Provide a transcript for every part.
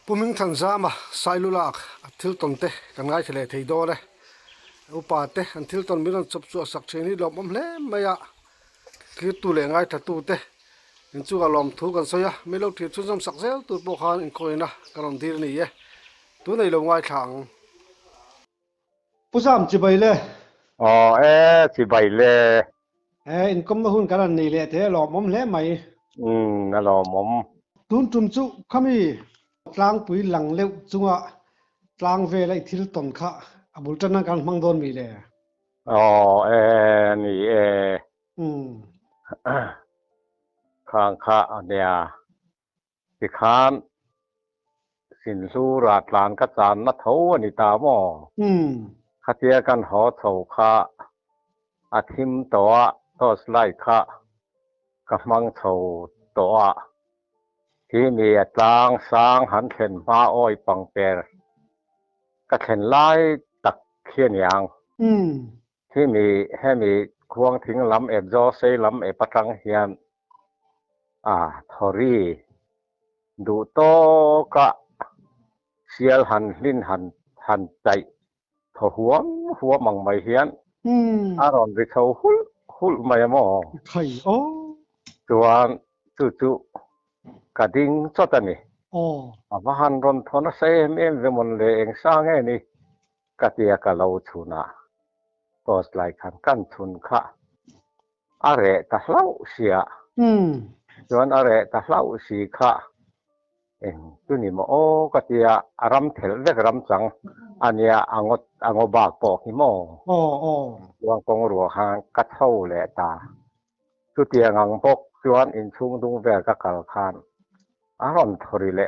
Pumin thanza sailulak thilton te kan ngai thele theido le upa te an thilton miron chop chu sak cheni lom hle maya ki tu le ngai tha tu te in chu ga lom thu kan soya melo thi chu jom sak zel tu bo khan in koina karon dir ni ye tu nei lo ngai thang pusam chi bai le Chỉ bảy lệ, in kom na hun karan nei le te lo mom le mai nó là mắm, tun tum chu khami tlang pui lang leu chunga tlang ve lai thil ton kha abul tan kan mang don mi le nì, um khang khá nè, thì khán, xin su rạt lan cắt chán mắt thấu nì ta mò, khát tia căn họ thầu khá, thim toa, to slide khá, cả mang thầu toa, thì nì tlang sang hắn khen ma oi bằng bè, cả khen lai tắc khiên yang. Thì mi khuang thính lắm ép gió xây lắm ép bắt răng hiền thori đủ to cả sial hàn linh hàn chạy thọ huống bằng mày hiền rồi bị thâu hul mày mò khai o chuan chu cả đinh cho ta nè và hàn ron thọ nó xây em về một lệ anh sang nghe nè cả tia cả lâu chu naก็สไลด์ขันกันทุนค่ะอะไรตะเล่าเสียส่วนอะไรตะเล่าสีค่ะตัวนี้มาโอ้ก็ที่อารมณ์เถลเล็กอารมณ์จังอันนี้อ่างบากปอกหิมอวางกงรัวหางกัดเท่าแหละตาตัวที่อ่างปอกส่วนอินชุงดุงแวกกัลคานอารมณ์ทริเละ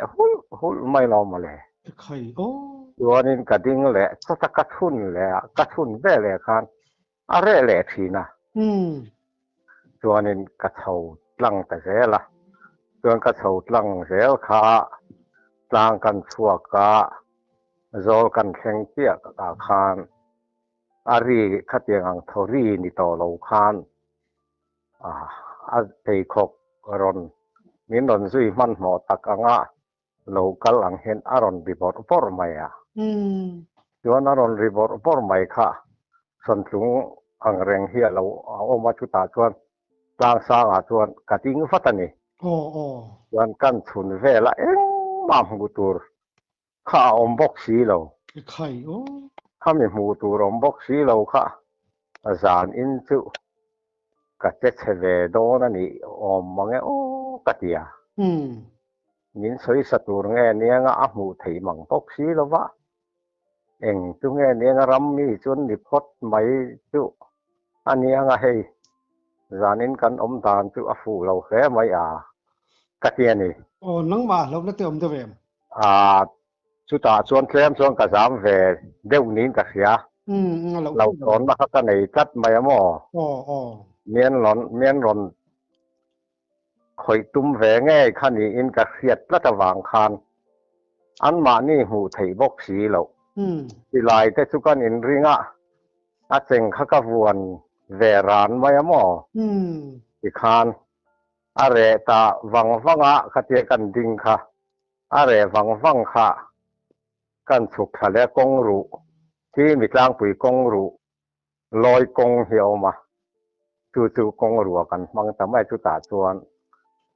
หุลไม่ลอมาเลยไข่โอ้ ตัวนี้กระดิ่งแหละสักกระทุนแหละกระทุนแว่แหละคันอะไรแหละทีนะตัวนี้กระเทาลังแต่เสียละตัวกระเทาลังเสียขาต่างกันชัวกะโจกันแข่งเตี้ยกับคานอารีขัดยังทอรีนี่ต่อเราคานเตยขกรอนมินรอนซุยมันหมอตักงะเรากำลังเห็นอารอนรีบอร์ปอร์ไม่ส่วนอารอนรีบอร์ปอร์ไม่ค่ะส่วนสูงอังเรงเฮียเราเอามาชุดตาส่วนกลางสางส่วนกระดิ่งฟัตนี่ส่วนกันชุนเวละมามกุตูร์ข้าอมบกสีเราไข่โอ้ข้ามีมูตูรอมบกสีเราค่ะจานอินจุกระเจ็ดเวโดนั่นนี่อมมังโอ้กระเตียnhìn soi sát tur nghe nia ngã mù thấy măng bốc xí lo vạ em tu nghe nia ngã ram mi chuan nip hot mai chu anh nia ngã hay zanin kan tan chu afu lo khe mai katia ni nang ma lo na te om te vem chu ta chuan tlem chuan ka zam ve deuh nin ka khia lo ton ma ka nei tat mai mo mian ron khoi tum ve nge khani in ka khiat la ta wang khan an ma ni hu thei bok si lo ti lai te chu kan in ringa a cheng kha ka vuan ve ran mai mo ti khan are ta wanga kha te kan ding kha are wang kha kan chuk thale kong ru ti mi tlang pui kong ru loi kong hiao ma chu kong ru kan mang ta mai chu ta chuan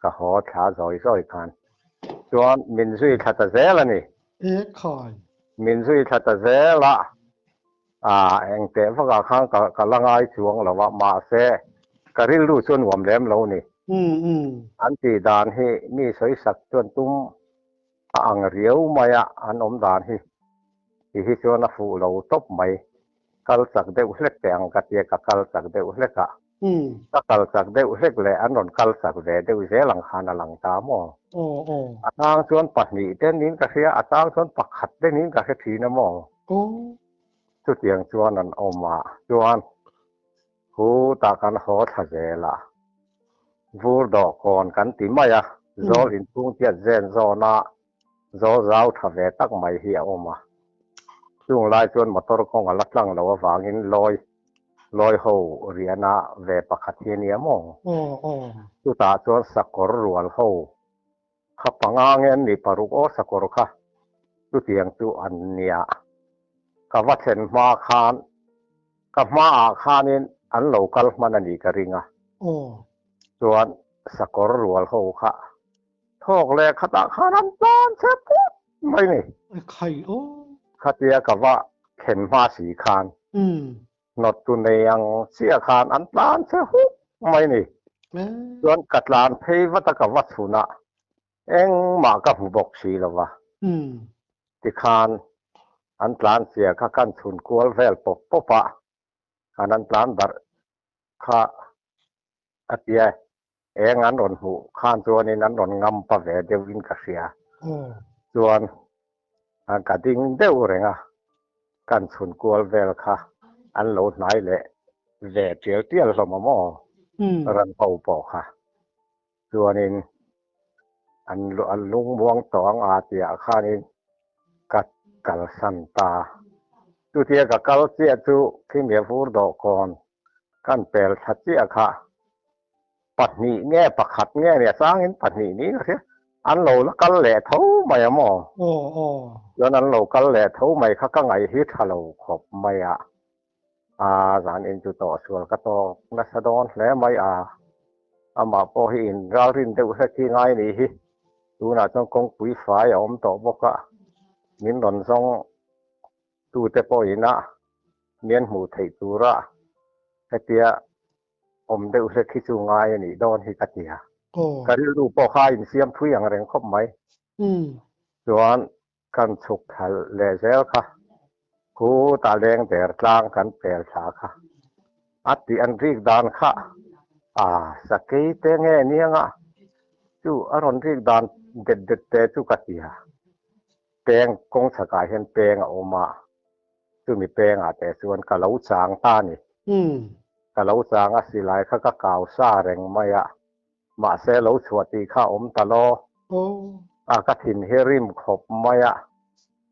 ก็หอขาซอยคันจวนมินซุยทัตเซละนี่คอยมินซุยทัตเซละเองเตะฟักข้างกับละไงช่วงเราว่ามาเซกริลรู้ชวนหวมแหลมเรานี่อันที่ดานให้มีสวยสักจวนตุ้มอังเรียวมาอันอมดานที่ชวนฟูเราตบไม่กัลสักเดือดเล็กแต่อังกัดเยกกัลสักเดือดเล็กถ้ากัลสักเดือดเล็กเลยอันนนกัลสักเดือดเสียหลังคาหลังตามออาตางชวนปัดหนีเต้นนี้ก็เสียอาตางชวนปักขัดเต้นนี้ก็เสียทีนะมอชุดเตียงชวนนั้นออกมาชวนหูตากันหอทะเจละวูดอกก่อนกันติมายะโจลินทุ่งเทียนเซนโซนาโจเจ้าทะเวตักไม่เหี่ยวมาช่วงไล่ชวนมาตรกงกันลักลังเราวางอินลอยหูเรียนาเวปขัดเทียนมองชุดตาชวนสักกรรัวหูขับปังงานนี่ปารุกโอสักกรค่ะ ตุเตียงตุอันเนียกับว่าเช่นมาคานกับมาอาคานินอันโลกัลมันอันนี้กริงอ่ะ โอ้ ส่วนสกอร์รัวเขาค่ะทอกแรกขตาขาน้ำตาลเชฟปุ๊บไม่นี่ ไอ้ไข่โอ้ คาเตียกับว่าเข็มมาสีคาน อืม นดตุนยังเสียคานอันตานเชฟปุ๊บไม่นี่ แม่ ส่วนกัดลานเพยวัตกับวัตถุนะเอ็งมากับหูบอกสีแล้ววะ อืม ที่คานอันตานเสียข้ากันทุนกัวเวลปกปปะอันตานบัดข้าอาเตียเอ็งอันนนหูคานตัวนี้นั้นนนงำปะเวเดวินกเสีย โอ้ ส่วนกระดิ่งเด้อเรงอ่ะกันสุนกวลเวลค่ะอันโหลดไหนแหละแหวเจียวเตี้ยสมมอ อืม รันเป่าปอค่ะส่วนนี้อันลุงบวงตองอาเตียข้านี้กัดกัลสันตาตุเตียกับกัลเจียตุที่เมียฟูดอกก่อนกันเปลชัดเจียค่ะปัดนี้แง่ปักขัดแง่เนี่ยสร้างเห็นปัดนี้นี่ก็เสียอันโหลแล้วกันแหละเท่าไม่อะมอ โอ้โอ้ ย้อนนั้นเรากันแหละเท่าไม่ข้าก็ไงฮิตฮัลโหลขบไม่อะสารเอ็นจุต่อส่วนก็ต่อนัสดอนแล้วไม่มาพอเห็นเราเรินเดือดที่ไงนี่ฮิดูน่าจะคงปุ๋ยฝ้ายอมต่อบอกว่ามินหล่นซองตูเตปอยนะเนียนหูไทยตูระแค่เตียอมเดือดที่จูงไงนี่ดอนฮิกเตีย โอ้ ก็ดูพอข้าอินเสียมทุยอย่างแรงครบไหม อืม ส่วนกันสุกทะเลเซลค่ะกูตาแดงแต่กลางกันเปลชาค่ะอัติอันรีกดานค่ะสกีเตงเงี้ยเนี่ยงะจู่อารมณ์รีกดานเด็ดเด็ดเตจู่กัติฮะเปงกงสกายเห็นเปงออกมาจู่มีเปงแต่ส่วนกะเหลาจางตานี่ อืม กะเหลาจางสิไลเขาก็กาวซาแรงไม่มาเซเหลาสวดตีข้าอมตะโล โอ้ กระถินเฮริมขบไม่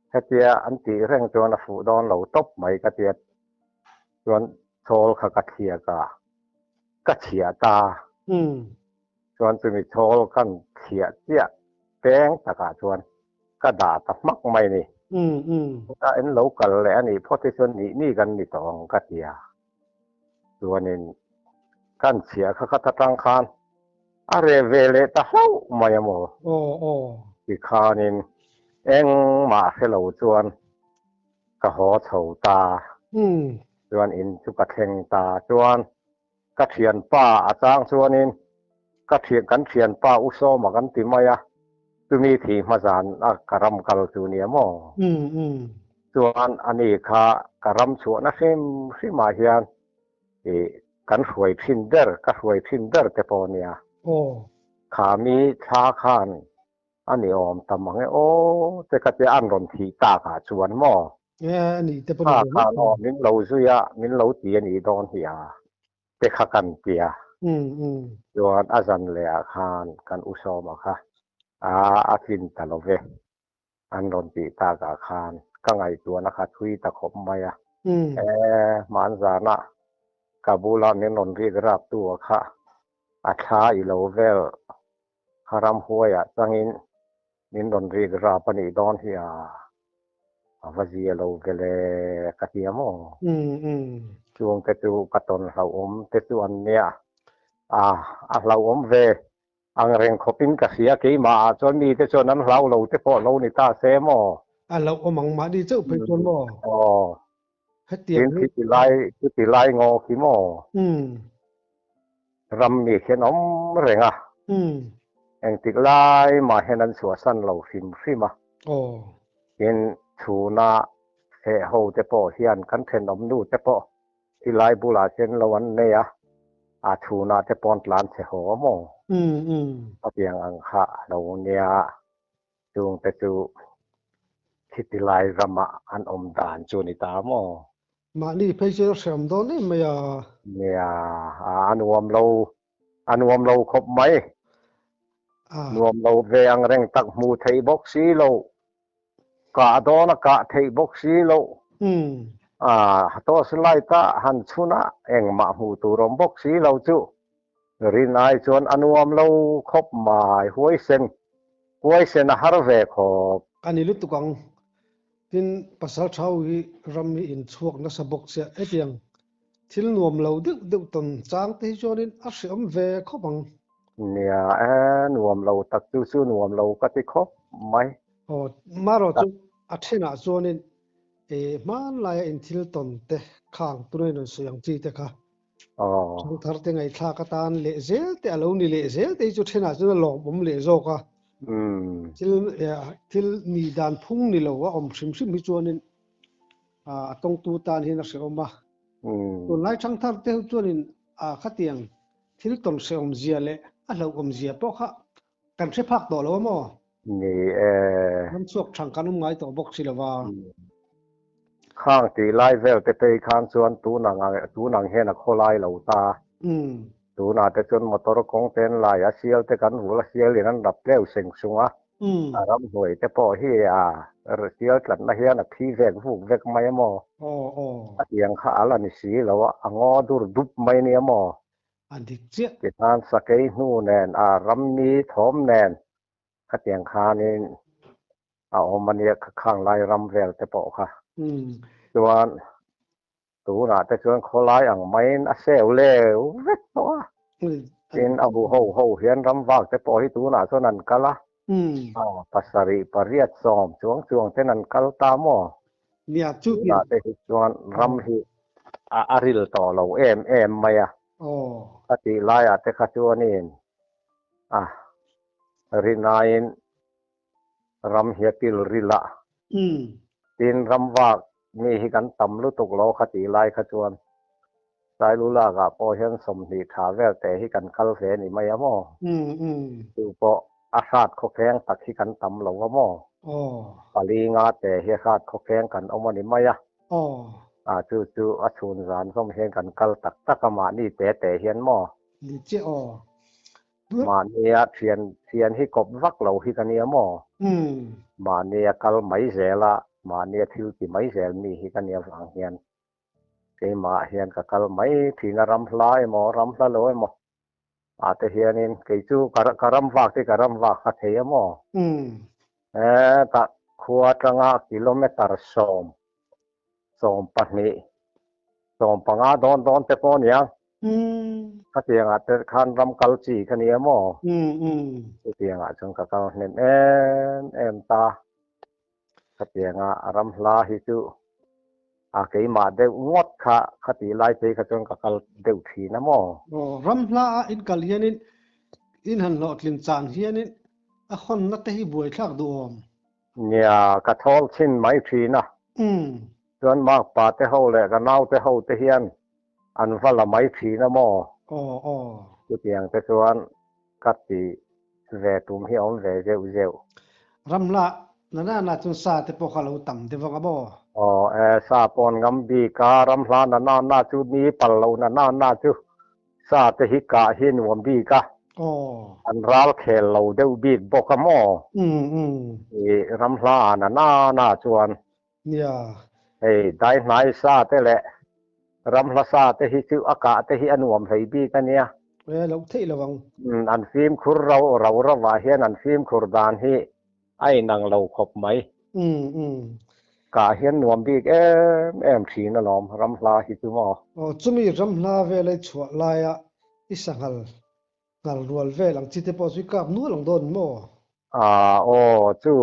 แค่เตียอันตีเร่งจวนฝูดอนเหลาตบไม่กระเตียจวนโซลขกระเทียกระเฉียตา อืม จวนจะมีโซลกันเฉียเตี้ยแป้งตะกาจวนก็ด่าตะมักไม่นี่ อืม อืม ถ้าเอ็นเหลากันแหละนี่พอที่ส่วนนี้นี่กันนี่ตองกระเทียจวนนี้กันเฉียขกระตังคานอะไรเวเลตะเฮ้าไม่โม โอ้โอ้ อีกคราวนึงเอ็งมาเสลาจวนกระหอเฉาตา อืม จวนอินจุกระเทงตาจวนกระเทียนป้าอาจารย์จวนอินกระเทียนกันเทียนป้าอุโซมากันติมายะตุมีทีมาจานกระรำกัลจูเนียมอ อืม อืม จวนอันนี้ค่ะกระรำชวนนะซิมาเฮียนกันหวยพินเดอร์กันหวยพินเดอร์เตปอเนีย โอ้ ขามีชาคานอันนี้อมตำมังไงโอ้แต่ก็จะอันรนทีตาขาชวนหม้อ แง่นี่แต่ปน ข้า หัว ข้านอมินเราซุยะมินเราเตียนี่ดอนเหียแต่ข้ากันเตีย อืม อืม ยวนอาจันเลอาคานกันอุโซมาค่ะอาคินตะโลเวอันรนทีตากาคานก็ไงตัวนะคะทุยตะขบมาอะ อืม มันจานะกาบูลานินนรีกราบตัวค่ะอาชาอิโลเวลคารามหัวอะจังอินนินนรีกราบปนิดอนเฮียวาจีโลเกเลกะเทียมอ อืม อืม ช่วงเตจูกัตนเราเตจูอันเนียเราเวอังเรงขบินกะเสียกี่มาจนมีเตจนั้นเราเตพอเรานี่ตาเซมอ เราเอามังมาดีเจ้าไปจนบ่ อ๋อ ให้เตีย กิ ง น นี่ คิติไลงอขีมอ อืม รำมีเขียนอมเรงอืม เองติไลมาเห็นันสัวสันเราฟิมา โอ้ เห็นชูนาเฮโฮเตปอเฮียนกันเทนอมนูเตปอที่ไลบุลาเชนละวันเนียชูนาเตปอนลานเชโฮมอ อืม อืม เพียงอังคะเราเนียจูงเตจูคิติไลรำมาอันอมดานจูนิตามอ มานี่เพจเสริมโดนนี่ไม่อ่ะ เนี่ยอันวมเราครบไหม นวมเราเวียงเร่งตักมูไทยบกซีโลกะโดนกะไทยบกซีโล อืม ตัวสไลตาหันชุนะเองมาหูตูรมบกซีโลจูรินายชวนอนวมเราครบหมายหวยเซนฮาร์เวคอบ อันนี้ลุตุกัง tin pasal thau hi rami in chuak na sabok che etiang thil nuam lo deuh ton chang te chonin a hriam ve khopang nia nuam lo tak chu nuam lo ka ti khop mai o maro chu a thena chonin e man lai in thil ton te khang tunai no suyang chi te kha oh chung thar te ngai thla ka tan le zel te alo ni le zel te chu thena chu lo bom le zo ka thil ni dan phung ni lo wa om hrim hrim hi chuanin a tong tu tan hi na se oma tun lai thang thar te chuanin a khatiang thil ton se om zia le a lo om zia po kha kan se phak to lo mo ni nam chuak thang kanum ngai to bok si lawaข้างตีไล่เวลแต่ไปข้างส่วนตูนังเห็นเขาไล่เหล่าตาตูน่าจะจนมอเตอร์กงเต้นไล่เสียลแต่กันหัวเสียลนั้นดับเร็วเสียงสูงรำหวยแต่พอเฮียเสียลกันนะเฮียนะพี่เวกฟูกเวกไม่มอเสียงขาลันสีแล้วงอดูดุบไม่เนี่ยมออันที่เจ้าที่ทานสเกยนู่นแนนรำนี้ถมแนนเสียงขานี่มันเนี่ยข้างไล่รำเวลแต่พอค่ะส่วนตูน่าจะชวนเขาไล่ไม่เซลเล่เวกตัวเป็นหูเห็นรำวากแต่พอที่ตูน่าส่วนนั้นก็ละภาษาริปริยัติสอมช่วงเท่นั้นก็ตามอ่ะเนี่ยจุดน่าจะชวนรำที่อาริลต่อเราเอ็มไม่ถ้าที่ไล่แต่ข้าชวนนี่รินายนรำเฮียติลริละตินรำวากมีให้กันต่ำลุตุกโลคติไล่ขจวนสายลุลากะพอเห็นสมนิถาแววแต่ให้กันคัลเฟนี่ไม่ยามอดูพออาชาติเขาแข่งตักให้กันต่ำเราก็มอปาลีงาแต่เฮียชาติเขาแข่งกันเอามานี่ไม่จู่อาชุนสารสมเห็นกันคัลตักมานี่แต่เห็นมอมาเนี่ยเทียนให้กบวักเราให้กันเนี่ยมอมาเนี่ยคัลไม่เสียละมาเนี่ยทิวที่ไม่เสียมีให้กันเนี่ยฟังเฮียนเกี่ยมาเฮียนกับคัลไม่ที่นรำลายมอรำละลอยมอแต่เฮียนินกี่จู่กรำวากที่กรำวากขัดเฮียมอแต่ขวดงากิโลเมตรสองปันนี้สองปังอาดอนเตปอนยังขัดเฮียงแต่ขันรำกัลจีขันเฮียมอขัดเฮียงจงกับเขาเน้นเอ็มตาขัดเฮียงรำลาฮิจูกี่มาเดวงดค่ะขัดไล่ไปขัดจงกับเขาเดวทีนะมอรำลาอินกัลเฮียนินอินหันหลอดลินจานเฮียนินคนนัดที่บวยทักดวมเนี่ยกระทอลชิ้นไม้ทีนะส่วนมากป่าเตเขาเลยกันเอาเตเขาเทียนอันว่าละไม้ทีนะมอกูเตียงแต่ส่วนกัดตีเวตุมเฮียนเวเจวรำละน่าจนซาเตปอกเขาต่ำเทวังบ่ซาปอนงำบีการำลาน่าจุดนี้ปัลเราน่าจุซาเตหิกาหินวมบีกาอันรัลเคลเราเดวบีดบอกมอรำลาน่าจวนเนี่ยได้ไหนซาเตแหละรำลาซาเตหิจุอากาเตหิอนวมไฮบีกันเนี่ยเราเที่ระวังอันฟิล์มคุรเราระว่าเฮียนอันฟิล์มคุรดานฮีไอ้นางเราขบไหมกาเฮียนนวมบีกเอ็มทีนั่นล้อมรำลาฮิจุมอจุมีรำลาเวลชัวลายอิสังงัลรัวเวลังจิตเตปอสิกับนู้หลังโดนมอจู่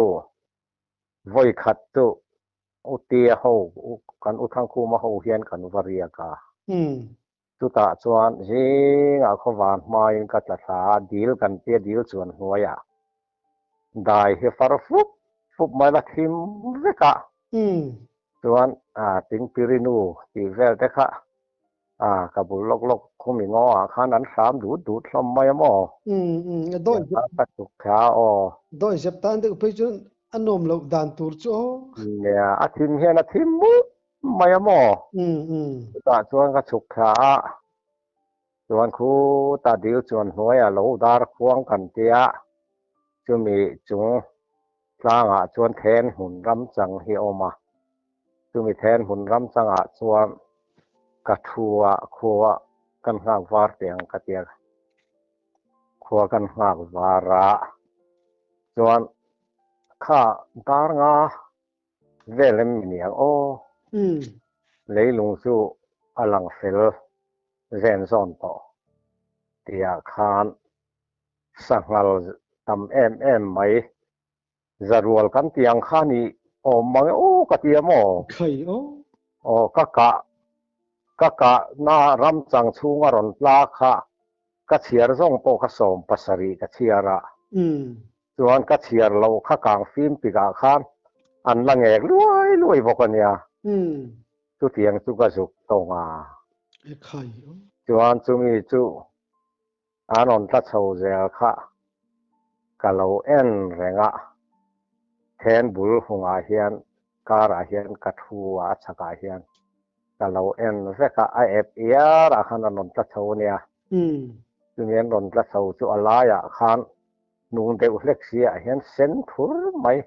ไว้ขัดจู่อุตีเขากันอุทังคูมาเขาเฮียนกันวารียกาจู่ตาจวนจิงเขาวานมาอินกัตตาดีลกันเตียดีลจวนหัวยาได้เฮฟาร์ฟุบมาละทิมเวกะจวนติงปิรินูตีเวลเดค่ะกับบุลลกคงมีงอข้านั้นสามดูดสมัยมอโดยปัจจุขาโดยเสพตันเด็กไปจนอันนมเราดันตูร์จ้เนี่ยอาทิมเฮียนอาทิมมุไม่มอตาจวนกระฉุกขาจวนคูตาดิวจวนหัวยเราดาร์ควงกันเตียจะมีจุงสร้างจวนแทนหุ่นรำจังเฮียอมาจะมีแทนหุ่นรำจังจวนกระทัวขัวกันหากวาร์เตียงกระเตียขัวกันหากวาระจวนข้าดาร์งา về lên mình nhang ô lấy lùng su alang phil zen zon to tia khan sangal tam em mai zarwal kan tiang khani o mang o katia mo khai ô o kaka na ram chang chunga ron tla kha ka chiar zong po ka som pasari ka chiara chuan ka chiar lo kha kang phim piga khan an la ngek luai bokania chu tiang chu ka zuk tonga khai ô chuan chumi chu anon ta chho zel kha ka lo en renga then bul hunga hian kara hian ka thuwa chaka hian ka lo en veka a ep ya ra khan anon ta chho nia chumian ron ta chho chu alaya khan nung deuh hleksia hian sen thur mai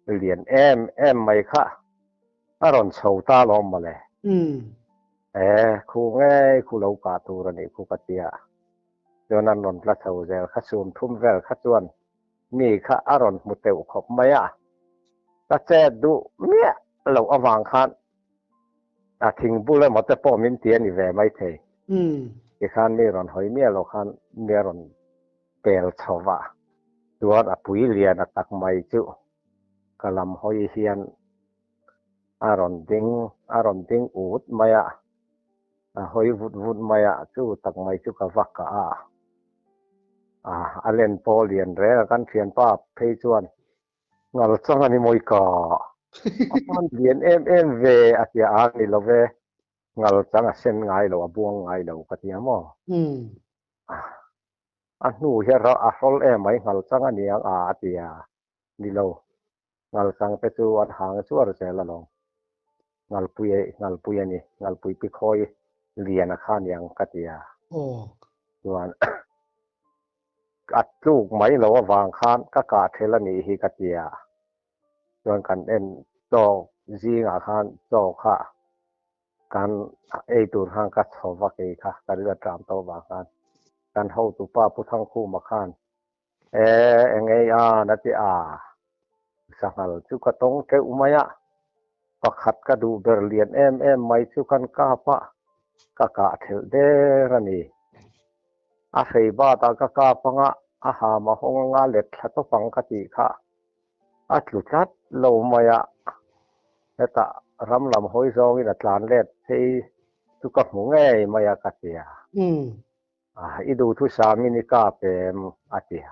lian em mai kha aron chho ta lom male khu nge khu lo ka tur ani khu katia chuan ron ta chho zel kha sum thum vel kha chuan mi kha aron muteu khop maya ta che du mia lo awang khan a thing bule mate po min ti ani ve mai the ki khan mi ron hoi mia lo khan mi ron pel chowa chuan a pui lian a tak mai chu kalam hoi hian aron ding ut maya a hoi vut maya chu tak mai chu ka vak ka alen po lian re kan thian pa phei chuan ngal chang ani moi ka apan lian em ve atia ani lo ve ngal chang a sen ngai lo abuang ngai lo katia mo a hnu hi ra a hol em mai ngal chang ani ang atia ni lo ngal chang pe chu an hang chu ar se la lo ngal pui ani ngal pui pi khoi lian a khan yang katia chuan at luk mai lo awang khan ka thela ni hi katia chuan kan en to zinga khan to kha kan ei tur hang ka chowa ke kha kan la tram to ba khan kan ho tu pa pu thang khu ma khan engei na ti sangal chu ka tong ke umaya pakhat ka du ber lian em mai chu kan ka pa ka thel de rani a sei ba ta ka panga a ha ma hong nga let tha to pang ka ti kha a tlu chat lo maya eta ram lam hoi zong in atlan let sei tu ka mu nge maya ka tia idu thu sa mini ka pe atia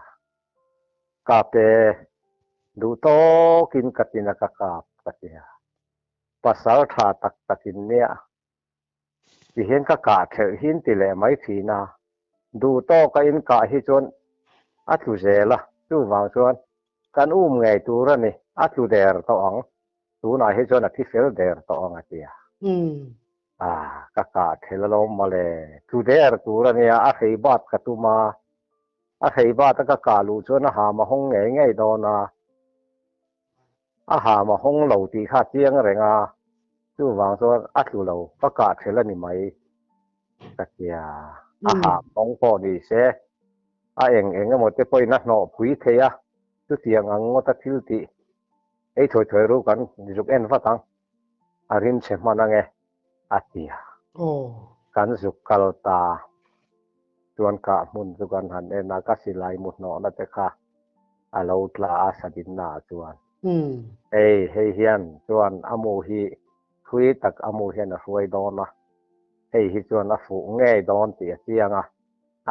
ka pe du to kin katina ka tia pasal tha tak takin nia ti hian ka thel hin ti le mai thina du to ka in ka hi chon a thu zela chu wang chuan kan ngai tur ani a thu der to ang tu na hi chon a thi fel der to ang atia ka thel lo male thu der tur ani a hei bat ka tu ma a hei bat ka lu chon ha ma hong nge do na a ha ma hong lo ti kha chiang renga chu wang chuan a thu lo ka thel ani mai katia ha mong po ni se eng mo te poi na no pui theya tu tiang ang ngota thil ti ei thoi ru kan juk en fa tang arin che manange atia kan juk kal ta chuan ka mun chu kan han na ka silai mu no na te kha alo tla a sadin na chuan hei hian chuan amu hi thui tak amu hian a huai don na hei hi chuan a fu nge don ti chianga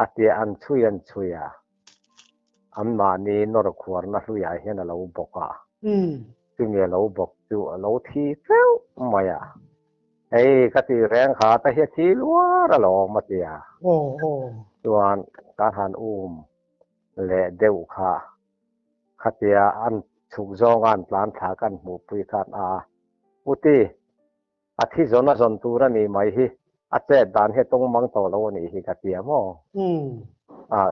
atia an chuya am ma ni nor khwar na hluya hian a lo boka chu nge lo bok chu a lo thi feu maya ei ka ti reng kha ta hi thi luar a lo ma tia chuan ka han le deuh kha khatia an chuk zong an plan tha kan mu pui khan uti a thi zona zon tura ni mai hi a che dan he tong mang to lo ni hi ka tia mo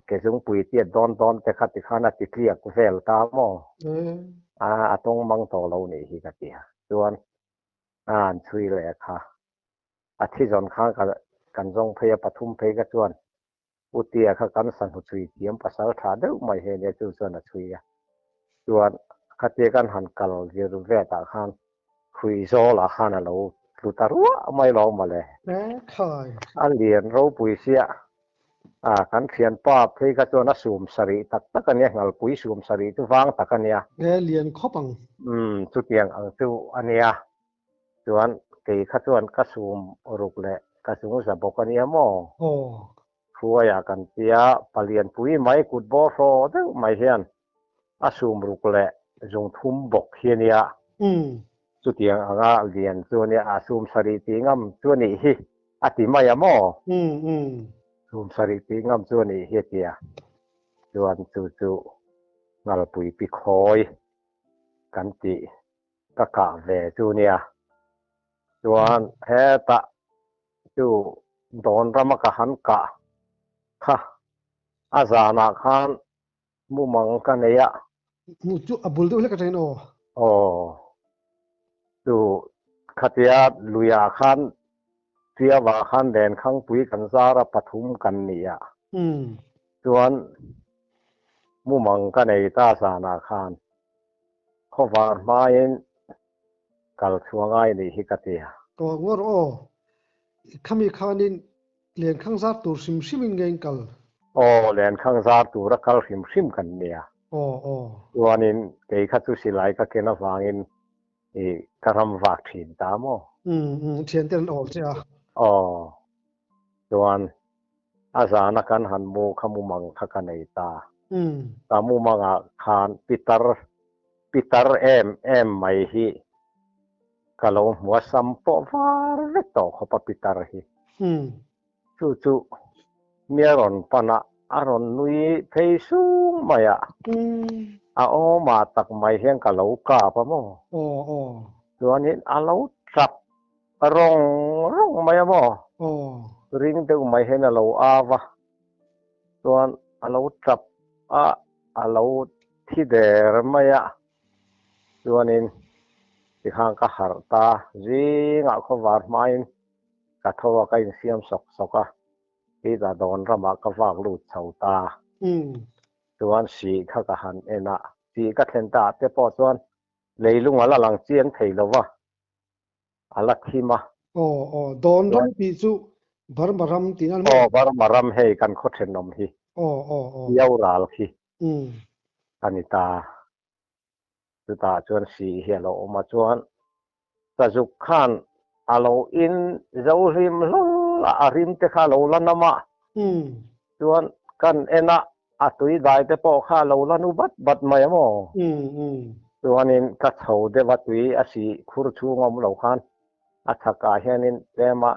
ke jung pui tiat don te khat ti khana ti kliak vel ta mo atong mang to lo ni hi ka tia chuan an chui le kha a thi zon kha kan jong phei pathum phei ka chuan utia kha kan san hu chui tiam pasal tha deuh mai he ne chu chuan a chui chuan khate kan han kal zir ve ta khan คุยโซละขนาดเราลุตารัวไม่รอมาเลย เคย อันเรียนเราปุยเสียกันเขียนป้าเพื่อจะน่าสูมสรีตักกันเนี่ยงัลปุยสูมสรีทุกฟังตักกันเนี่ยเรียนครบอังจุดยังอังตัวอันเนี้ยส่วนเกี่ยข้าส่วนก็สูมรุกเละก็สูมสะบกันเนี่ยมั่งครัวอยากกันเสียปเรียนปุยไม่กุดบ่อโฟเด้อไม่เห็นสูมรุกเละจงทุ่มบกเฮียเนี่ยจุดยังอ่างเรียนส่วนเนี่ยสูมสรีติงำส่วนนี้ฮิติไม่ยมั่งสูมสริติงามส่วนนี้เฮียเตียส่วนจู่ๆงัลปุยปิคอยกันติตะกะเวจูเนี่ยส่วนเฮตะจู่โดนรำกะหันกะค่ะอาจารย์ขันมุมังกันเนี่ยมุจุอบุลดูเล็กใจโนโอ้จู่ขัดยาลุยาขันเสียว่าขันเด่นขังปุยกันซาระปฐุมกันเนี่ยส่วนมุมังกันในตาสานาคานเขาว่าไม่กัลช่วงไงนี่ฮิกติฮะก็งอขมีขานินเรียนข้างซาตูซิมเงินกัลเรียนข้างซาตูรักกัลซิมกันเนี่ยตัวนี้เกี่ยขัดสุสิไลก็เกี่ยนฟังอินกระทำวัคซีนตามเทียนเตียนออกใช่ไหมส่วนอาสานักการหันโมขมุมังทักกันในตาตามุมังขานปิตรเอ็มไม่ฮีกะลงหัวสัมปวาร์โตขบปิตรฮีจู่เมียรอนปนะอารอนนุยเพยสูงมายมาตักไม่เฮียงกะลงกาปะโมส่วนนี้อาลูจับร้องมายโมริงเด็กไม่เห็นเราอาวะส่วนเราจับเราที่เดรไม่อะส่วนนี้ที่ข้างก็หาตาจีงเขาวาร์ไม่ก็ทว่าก็ยังเสียมสกอะที่ตาโดนรำก็วางลูดเสาตาส่วนสีเขาก็หันนะสีก็เห็นตาแต่พอส่วนเลยลุงว่าหลังเจียนเถียแล้ววะอะไรที่มาโดนรำปีจูบารมารำตีนั่นบารมารำให้กันโคตรนมฮีเยาวราลฮีอันนี้ตาสุดตาชวนสีเฮโลมาชวนตาจุกขันอาโลอินเจ้าริมลอาริมเตข้าโลลันนามาชวนกันนะตุยได้แต่พอข้าโลลันุบัดไม่ยมชวนนี้กัดเขาเดวัตุยอาศัยคุรชูงอมเหล่าขันทักกาเฮนินเดมา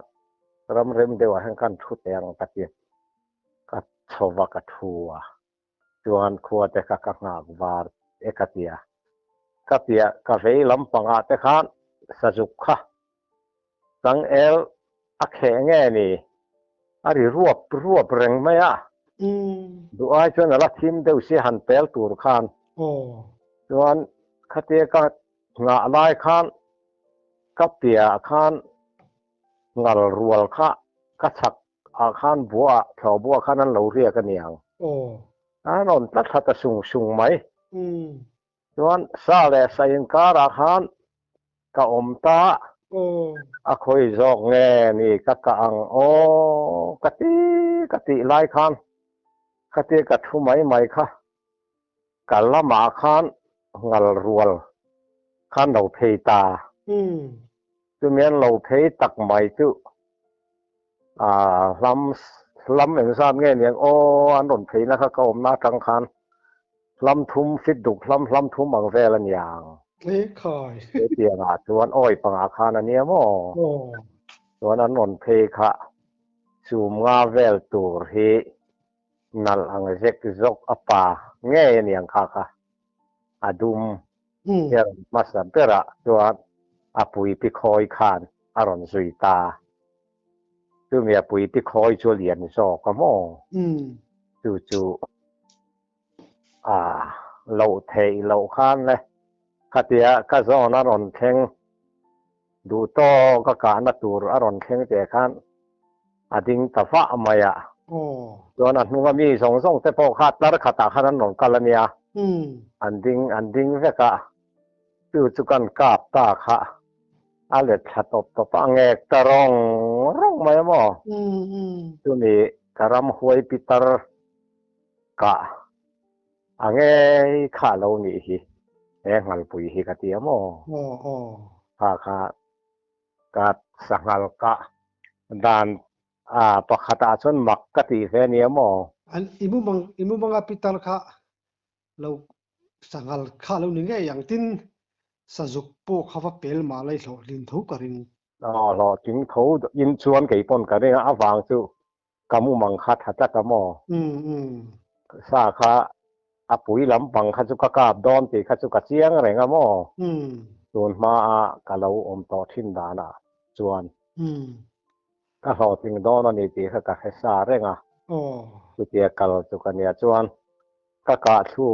รำเริมเดียวให้กันทุเตียงตะเกียบกัดชวกัดทัวจวนขวดแต่กักงากวาร์กัดเตียกาเฟลำปังอาเตขันสจุกค่ะสังอักแขงนี่อะไรรวบแรงไหมดูไอ้ชวนละทีมเดียวเสียหันเปลตัวขันจวนขัดเตียกังาลายขันกับเตียขันงัลรัวข้ากัชักอาคารบัวแถวบัวข้านั้นเราเรียกกันอย่างนนตัดหัตสูงไหมส่วนซาเลสัยการอาคารกับอมตาคอยจอกแงนี่กังกติไล่ขันกติกัดทุ่มไหมค่ะกัลละหมาขันงัลรัวขันเราเพตาจุเมียนเราเพตักไม่จุลำอย่างซ้ำเงี้ยเนี่ยอันนนเพนะครับก็อมหน้ากังคันลำทุ่มฟิดดุกลำทุ่มบางเวลันอย่างคอยเตียงชวนอ้อยปังอาคารอันเนี้ยมั้งชวนอันนนเพค่ะสูมงาเวลตัวเฮนัลอังเจกจกอปาเงี้ยเนี่ยค่ะดุมเฮมาสัมเประชวนปุยปิคอยขานอารอนสุยตาตัวเมียปุยปิคอยชัวเลียนสอกก็มองจู่เราเทเราขานเลยขัดเดียก็จะอารอนเข่งดูโตก็การนัดตัวอารอนเข่งแต่ขานดิ้งตาฟ้าไม่ตัวนั้นมึงก็มีส่งแต่พอขาดแล้วขัดตาขนาดนั้นกันละเนี่ยอันดิ้งเวกะจู่กันกาบตาค่ะ alet thatop to pa ngek tarong rong mai mo อืมอืม tu ni karam huai pitar ka ange kha lo ni hi e ngal pui hi ka ti mo อ๋ออ๋อ kha ka sangal ka dan pakhata chon mak ka ti ve ni mo อันอิมุบังอาปิตาลค่ะเราสังกัดข้าเราหนึ่งไงอย่างที่สะจุกโปกข้าวเปลมาเลยหรอลินทุกกริน lo chính thấu in chuan cái pon cái này vàng chu kamu mang khat hata kamo อืมอืม sa kha apui lam pang kha chu ka kap don ti kha chu ka chiang re nga mo อืม tun ma ka lo om to thin da na chuan อืม ka ho ting don ani ti kha ka sa re nga อ๋อ chu ti kal chu ka nia chuan ka thu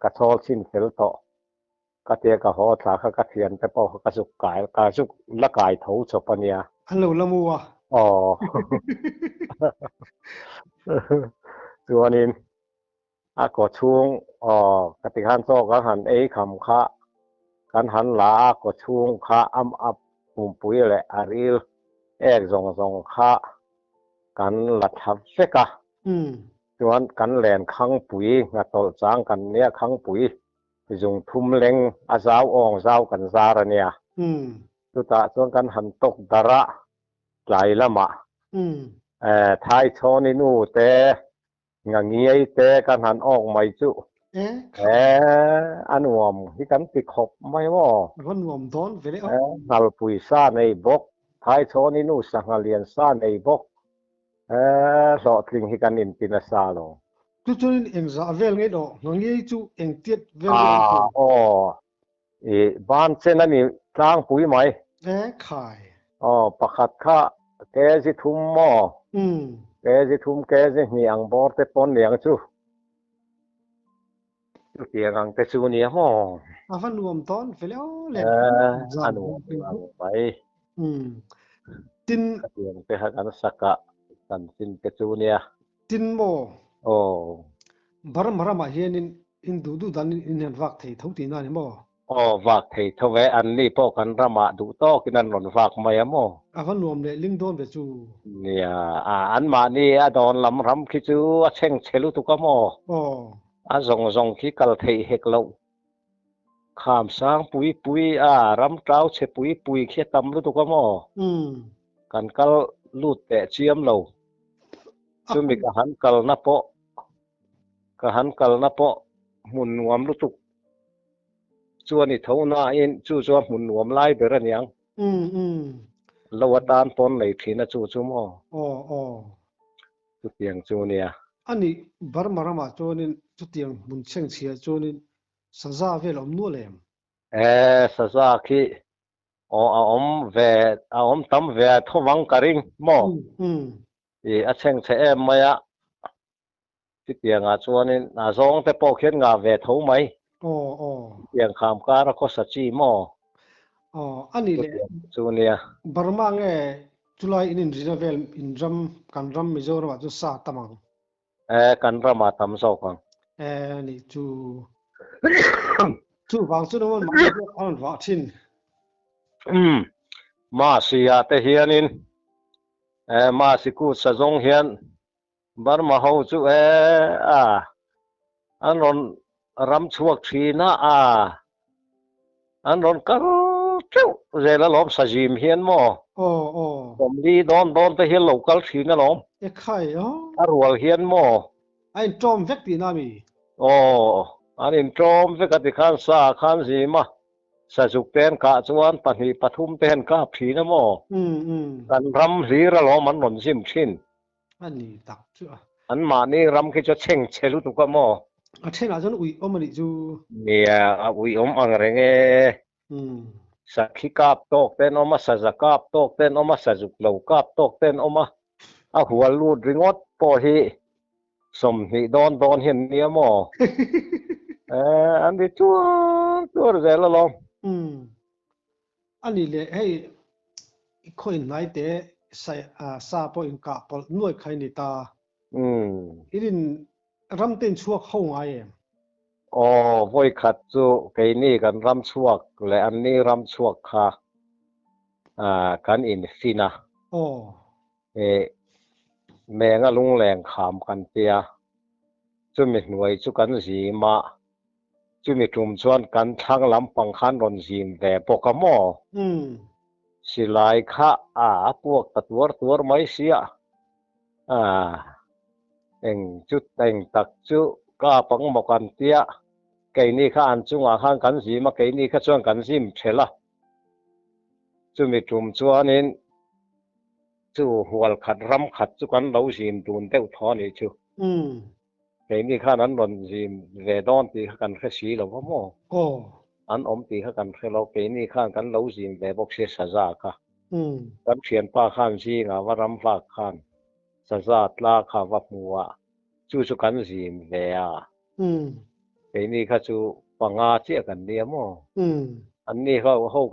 ka chol chin fel to ka te ka ho tha kha ka thian te po ka chu kai ka chu la kai tho chopania ฮัลโหลละมัว อ๋อ ตัวนี้ก็ช่วงกติการโซกันหันคำค่ะกันหันหลาก็ช่วงค่ะอับปุ่มปุ๋ยเลยอาริลซองค่ะกันหลัดทับเสกะ อืม ส่วนกันแหลนขังปุ๋ยงัดตอจางกันเนี่ยขังปุ๋ยdùngทุ่มเล็งอาสาวอ่องสาวกันซาระเนี่ย อืม ตุตาส่วนกันหันตกดาระไหลละมะ อืม ท้ายชอนี่นู่แต่งาเงี้ยแต่กันหันออกไม่จุ เอ๊ะ อันวมที่กันติดขบไม่ว่า วันวอมทอนเฟลอ๋อ หัลปุยซาในบกท้ายชอนี่นู่สังเลียนซาในบกสอดถึงที่กันอินตินาซาลงจุดจุดนี้เองจะเวลไงดอกงงี้จูเองเตียดเวล อ๋อบ้านเส้นนั้นนี่สร้างปุ๋ยไหม เอ๊ะขาย ประคัดข้าแกสิทุ่มหม้อ อืม แกสิทุ่มแกสิเหนียงบอดแต่ปนเหนียงจูเตียงแต่ซูเนี่ยหม้อ วันวอมทอนเฟลอ๋อเลย อันวมไป อืมติน เตียงไปหากันสักกะกันสินแต่ซูเนี่ย ตินโม โอ้ บารมารามาเฮียนินอินดูดันอินเห็นวักเทยทุกทีนั่นนี่โม ฝากให้ทว่าอันนี้พวกกันระมาดูโตกินนั่นหล่นฝากไม่อะโม วันวอมเลยลิงโดนไปจู เนี่ยอันมานี่โดนลำรำคิดจูเช่งเชลุตุกะโม อ๋อ ซองคิกัลเทเฮกโลข้ามสร้างปุยรำเจ้าเชปุยเขียตำลุตุกะโม อืม กันกัลลูดแต่เชียมโลซึ่งมีกหันกัลนับโปหมุนหวมลุตุกส่วนนี่เท่านั้นเองจู่หมุนหวมไล่เบรนยัง อืมอืม เราว่าตานปนเลยทีนะจู่มอ อ๋ออ๋อ จุดเตียงจู่เนี่ย อันนี้บารมารามาโจนินจุดเตียงมุนเชิงเชียโจนินสซาเวลอมนัวเลยม สซาคีอมเวอมตั้มเวทวังการิงมอ อืม เช่งเชมมายะจุดเตียงจู่นี่ซองแต่ปอกเขียนงาเวทไหม อ๋ออ๋อ เตียงขามการก็สัจจีมอ อ๋ออันนี้ จุด เลย เตียงจู่เนี่ย บารมาไงจุลัยอินรินาเวลอินรัมกันรัมมิโซราจุสาตมัง กันระมาทำโซกัง นี่จูบางสุดมันมาอันว่าทิน มาเสียแต่เฮียนินมาสิกูสะจงเฮียนบารมาหูจู่อันนนรำชวกทีนะอันนนก็เจ้าเจริญล้อมสะจิมเฮียนมอ อ๋ออ๋อ ผมดีโดนแต่เฮียนโลกัลทีนะล้อม เอ้ใครอ๋อ อรัวเฮียนมอ ไอ้จอมเวกตีนามี โอ้อันนี้โจมเวกติขันสาขันสีมาสะจุกเต้นกะจวนปนิปทุมเต้นกะผีนะมอ อืม กันรำสีระล้อมมันหล่นซิมชิน อันนี้ตักจ้ะ อันมานี่รำคิดจะเช่งเชลุตุกะมอ เช่นอาจารย์อุ้ยอมันนี่จู เนี่ยอุยอังเรงอืม สักขีกาบตกเต้นออกมาสัจกาบตกเต้นออกมาสัจุกเหลากาบตกเต้นออกมาหัวลูดริงอดปอฮีสมหิโดนเห็นเนี่ยมออันนี้ตัวเรละลอง อืมอันนี้เลยให้คนไหนเตะใส่ซาปอินกาปนวดใครนี่ตาอีดินรำเต้นชั่วเข้าไง อ๋อไว้ขัดจูไกนี่กันรำชวกและอันนี้รำชวกค่ะ กันอินฟินะโอ้แมงลุงแรงขามกันเตียจุมีหน่วยจุกันสีมาจุมีกลุ่มชวนกันทั้งลำปังคันรอนสีมแต่ปกมอสิลายข้าพวกตัวไม่เสียเองจุดเองตักจุก้าปังมกันเตียไก่นี่ข้าอันจุงอาหารกันสีมาไก่นี่ข้าชวนกันสีมเชล่ะจุมีกลุ่มชวนนี้จูหัวขัดรำขัดจุกันเราสีมตูนเต้าท้อนี่จูไก่นี่ข้านั้นรอนสีมเวดอนตีข้ากันแค่สีเราพ่อมออันอมตีข้ากันแค่เราไก่นี่ข้ากันเราสีมเวบอกเสียสะจากค่ะกันเขียนป้าข้านสีงาวารำฝากข้านสะจากลาข้าวับมัวจูจุกันสีมเวียไก่นี่ข้าจูปังอาเจียกันเนี่ยมออันนี้เข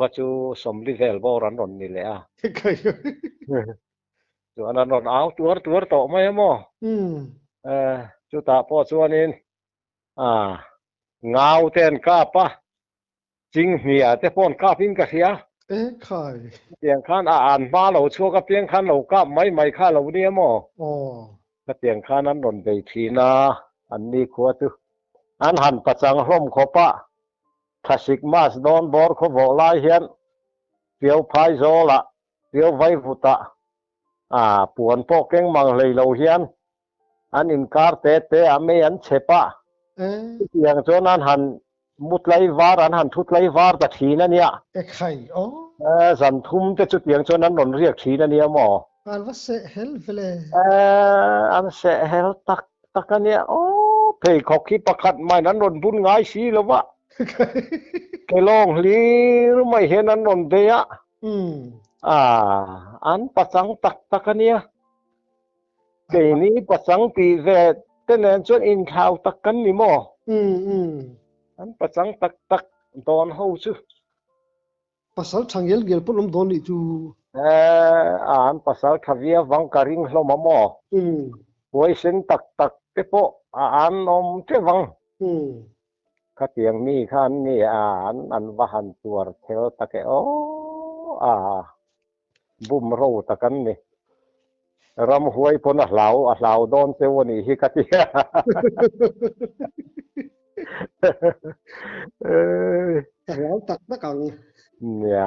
าจูสมริเวลบอรันรอนนี่แหละจูอันนั้นรอนเอาตัวโตไม่มอจุตาพอส่วนนี้เงาเต้นก้าปะจริงเหียแต่พอนก้าพินกระเสียใครเตียงข้านอ่านมาเราชัวกับเตียงข้านเราก้าไม่ข้าเราเนี่ยมอก็เตียงข้านั้นหล่นไปทีนาอันนี้ขวดตุอันหันประจังร่มขปะคลาสสิกมาสโดนบอร์ขบลายเฮียนเปียวไพโซละเปียวไวฟุตะปวนพวกเก่งมังเลยเราเฮียนอันอินการเตะอเมอันเชปะอย่างโจนั้นหันมุดไลวาร์อันหันทุดไลวาร์ตะทีนั่นเนี่ยใครสันทุมจะจุดอย่างโจนั้นหล่นเรียกทีนั่นเนี่ยหมออันว่าเสเฮลเฟลอันเสเฮลตักกันเนี่ยเพยขอคิดประคัดไม่นั้นหล่นบุญง่ายสีแล้ววะแกลองลีหรือไม่เห็นนั้นหล่นเดียอันประสังตักกันเนี่ยเกนี้ประสังปีเวทแต่เนนจนอินข่าวตักกันนี่มั้งอันประสังตักตอนเฮาซึภาษาทางเยลปุ่นลมโดนอีจูอันภาษาทวีวังการิงลมมั้งไว้เส้นตักเปโปอันนมเทวังข้าเตียงนี่ข้านนี่อันว่าหันตัวเทวตะเกบุมเราตะกันนี่รำหวยพนเหลาโดนเซวนี่ฮิกติเหลาตักตะกังเนี่ย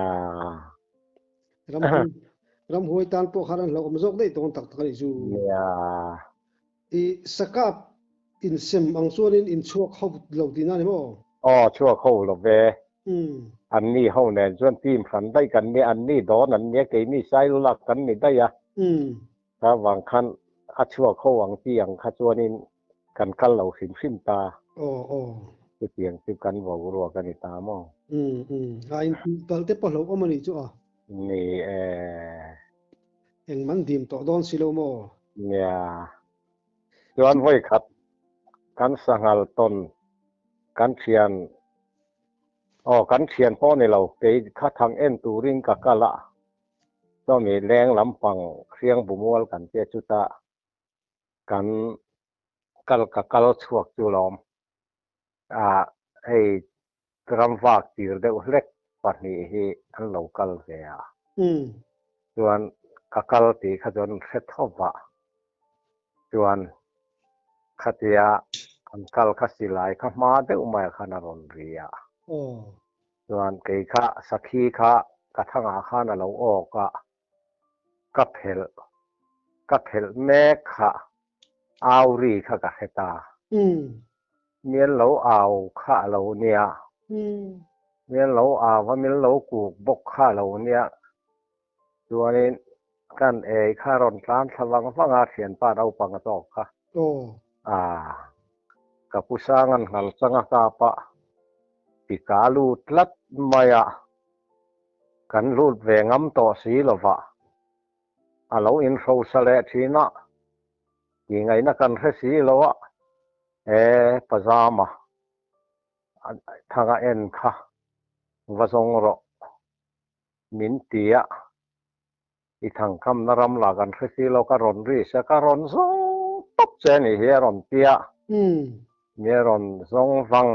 รำหวยตานพวกฮารันเราอมจกได้ตรงตักกันจูเนี่ยสกับอินเซมอังส่วนอินชัวเขาเหล่าดีนั่นมั้งชั่วเขาหลบเวอันนี้เขาเนี่ยส่วนทีมขันได้กันเนี่ยอันนี้โดนอันนี้เกี่ยนี่ใช้ลักกันนี่ได้ยะถ้าวางคันชั่วเขาวางเตียงข้าชัวนี่กันเราสิมตาเตียงสิกันว่ารัวกันนี่ตามองตอนเตปเราเอามานี่จ้ะนี่เองมันดีมต่อโดนสิโลโมเนี่ยส่วนไว้ขัดกันสังหารตนกันเชียนกันเชียนพ่อในเราไปข้าทางตูริงกะกะละก็มีแรงลำฟังเสียงบุมวลกันเจจุตะกันกะลชวกจุลอมให้รำฝากตีเด็กเล็กปัจจุบันอันเรากะลเสียส่วนกะลตีขจรเสร็จทบะส่วนขัดยาอันกะลขัดสิลายขมาเด็กไม่ขนาดรเรียส่วนเกี่ยสักขีกระทั่งอาคารเราออกกับเพลแม่ค่ะเอารีกับเฮตาเมียนเราเอาข้าเราเนี่ยเมียนเราเอาว่าเมียนเรากูบกข้าเราเนี่ยตัวนี้กันข้ารอนร้านสว่างฟังอาเขียนป้าเราปังตอกค่ะกับผู้สร้างงานหันสังกาปะปีกาลูดลัดมากันรูดแหวงต่อสีละวะเราอินโฟสเลทีนะยังไงนักกันแค่สีละวะปะจามาทางค่ะวาซงรอมินตีอะอีทางคำนรำลากันแค่สีละการอนรีสการอนซงตบเจนี่เฮรอนเตียมีรอนซงฟัง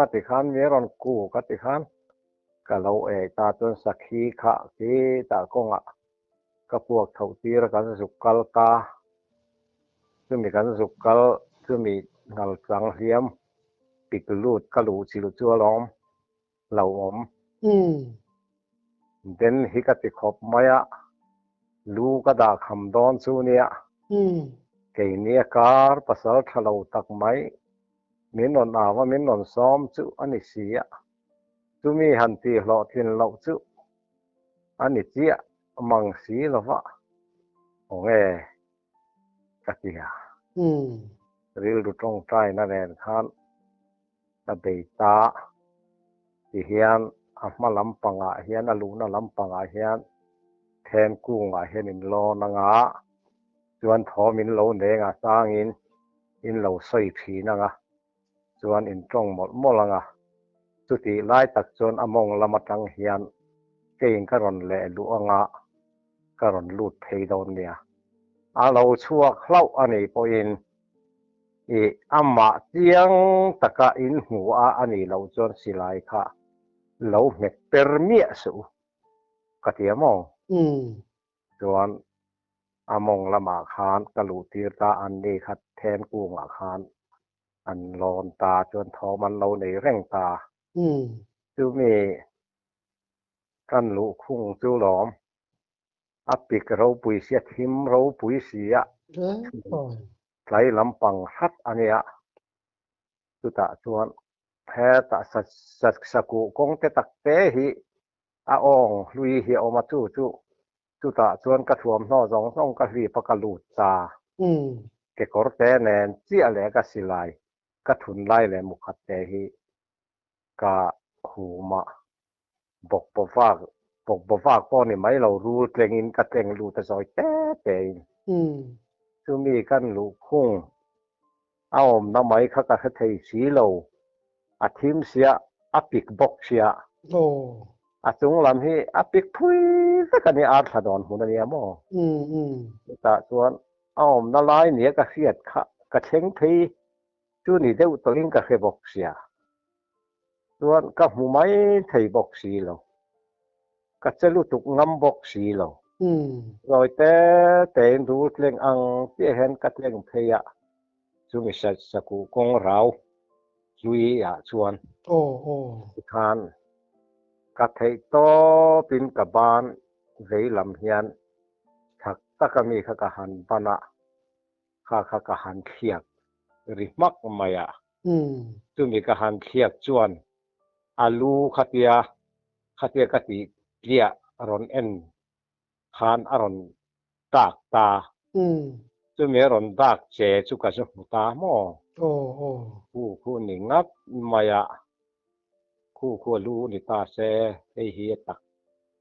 กติขันมีรอนกูกติขัน ก็เราตาจนสักขีขะขีตากงอ่ะก็พวกเท่าตีระกันสุกกัลกาซึ่งมีกันสุกกัลซึ่งมีงัลสังเฮียมปิกลูดกะลูสิลุจัวล้อมเหล่าอมเด่นฮิกติขบมายะลูกกระดาคำดอนซูเนียเกยเนียการภาษาทะเลตักไม้มินนอาวมินนซ้อมจูอันนี้เสียจูมีหันตีหลอทินเหล่าจูอันนี้เจียมังสีละวะโอ้เอ๋กะติยาริลดูตรงใจนั่นเองคันตะเบยตาที่เฮียนอามาลำปังอาเฮียนอาลูน่าลำปังอาเฮียนแทนกุ้งอาเฮียนอินโลนังอาจวนทอมินโลเนงอาสร้างอินโลใส่ผีนังอาจวนอินตรงหมดลังอาสุดที่ไล่ตักจนอมงละมัดังเฮียนเก่งกระรอนเละลูกงากระรอนลูดเพยโดนเนี่ยอาเราชั่วเข้าอันนี้พออินอามาเจียงตะกะอินหัวอันนี้เราจนสิไลค่ะเราเม็ดเปอร์เมียสูกะเทียมองจวนอามงละมาคานกะลูตีตาอันนี้คัดแทนกูงอาคานอันลอนตาจนทอมันเราในแร่งตาจูมีกันลูคุ้งจูหลอมอปิกเราปุยเสียทิมเราปุยเสียไหลลำปังฮัดอันเนี้ยสุดท้ายชวนแพ้ตาสกุกงเตตักเตหิอาองลุยเหี่ยวมาจู่สุดท้ายชวนกระถ่วมนอสองกะรีปะกะลูดตาเกกอร์เตแนนเจียแหลกสิไลกระทุนไล่แหลมุขัดเตหิกะหูมาบอกบฟากป้อนี่ไม่เรารู้เตรงอินกระเตรงรูแต่ซอยเตจูมีกันลูกคุ้งเอาน้ำไม้ข้ากระเทยสีโลอาทิมเสียอปิกบกเสียอาจุงลำฮีอปิกพุยสักนี่อาร์ทดอนหุ่นนี่มั้งแต่ส่วนเอาน้ำลายเนี่ยกระเสียดกระเชงทีจูนี่เดี๋ยวตัวลิงกระเขบกเสียส่วนกับหูไม้ไทยบกสีโลก็จะรู้ตุกงำบกสีโลโดยแต่ดูเรื่องอังที่เห็นกัดเรื่องเพยะจุมิสกุกงเราลุยชวนทานกัดเทโตปินกับบ้านเวลำเฮียนถักตะกมีขกหันปนะขกหันเขียกริมักมายะจุมิกหันเขียกชวนอาลูขัดยากติเกียรอนเอ็นคานอรอนตากตาจะมีรอนตากเจจุกะจุตาโมคู่นี่งับมายะคู่ลูนี่ตาเซเฮียตัก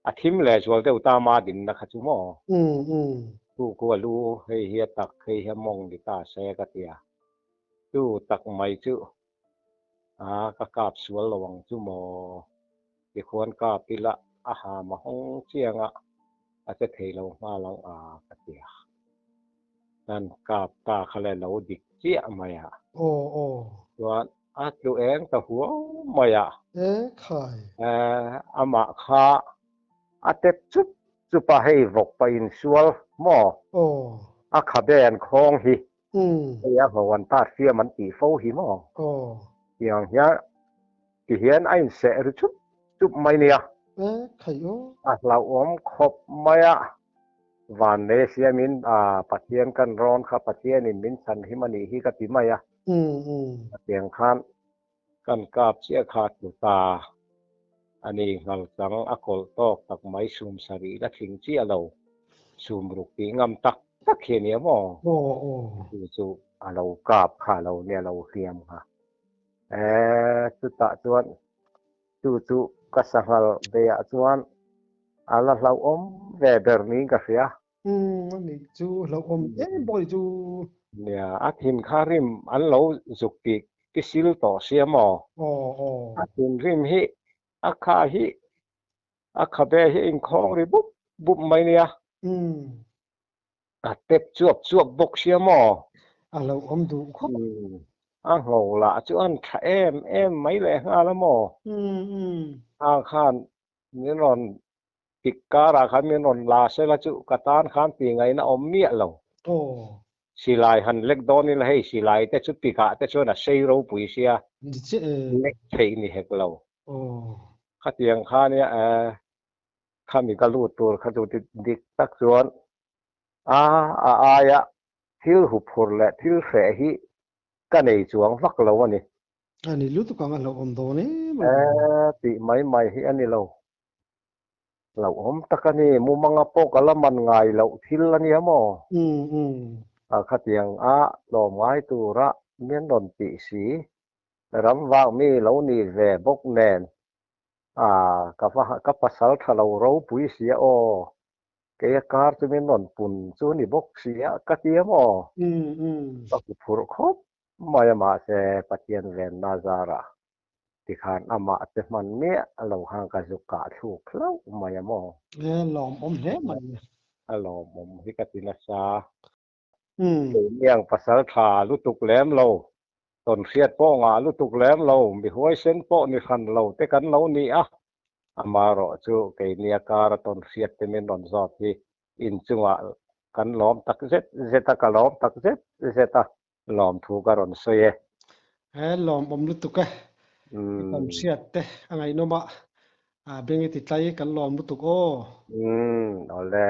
อาทิมแหล่ชวลเตอุตามาดินนะคะจุโมคู่ลูเฮียตักเฮียมงนี่ตาเซกะเตียจูตักไม่จูกะกาบสวนระวังจุโมที่ควรกาปิละอาหารมาห้องเชียงอาจจะเทเรามาเรากระเตียนั่นกาบตาคะแนนเราดิเจียมายะส่วนดูเองแต่หัวมายะอามาคาเต็บจุปะให้วกไปอินชัวลหม้อขับเดินคลองหิเฮียหัววันตาเสียมันตีโฟหิหม้ออย่างเฮียที่เฮียนไอ้เสรจุบไม่เนี่ยเราคบมายะวันเนเซียมินปัจเจียนกันร้อนครับปัจเจียนินมินสันหิมันีฮิกติมายะเสียงคันกันกาบเสียขาดตุตาอันนี้งัลสังอากลตอกตักไม้ซูมสรีและทิ้งเจียเราซูมรุกีงำตักเขียนเนี่ยมั้งจู่เรากาบขาเราเนี่ยเราเทียมค่ะสุดตะจวนจู่ก็สังหารเดียจวนเราเวเบอร์นี้ก็เสียนี่จู่เราบ่อยจู่เนี่ยอาทิมคาริมอันเราจุกิกิสิลต่อเสียมออาทิมริมฮิอาคาฮิอาคาเบฮิอินคองริบุบไม่เนี่ยเต็บจวบบกเสียมอเราดูครับหัวละจวนเอ็มไม่เลยละมออาคาร miền non pikara khan miền non la se la chu katan khan pi ngai na om mi lo oh silai han lek don ni la hei silai te chu pika te chu na sei ro pui sia di che lek thei ni hek lo oh khatiang khan ya khami ka lu tur khatu ti dik tak chuan ya thil hu phur le thil fe hi ka nei chuang vak lo ani ani lu tu ka nga lo om do ne ti mai mai hi ani lo lo om takani mu manga po kala man ngai lo thil ani amo khatiang lo ngai tu ra mian don ti si ram wang mi lo ni ve bok nen ka pasal thalo ro pui sia o ke kar tu mian don pun chu ni bok sia ka ti amo ka ku phur khop maya ma se pathian ven nazara ti khan ama te man me lo hang ka zu ka thu khlo maya mo lom om he mai alo mom hi ka ti na sa yang pasal tha lu tuk lem lo ton siat po nga lu tuk lem lo mi hoi sen po ni khan lo te kan lo ni amaro chu ke nia kar ton siat te men don zot hi in chunga kan lom tak zeta ka lom tak zeta lom thu ka ron soye lom om lu tu ka kon siat te angai no ma bengi ti tlai kan lom lu tu ko ole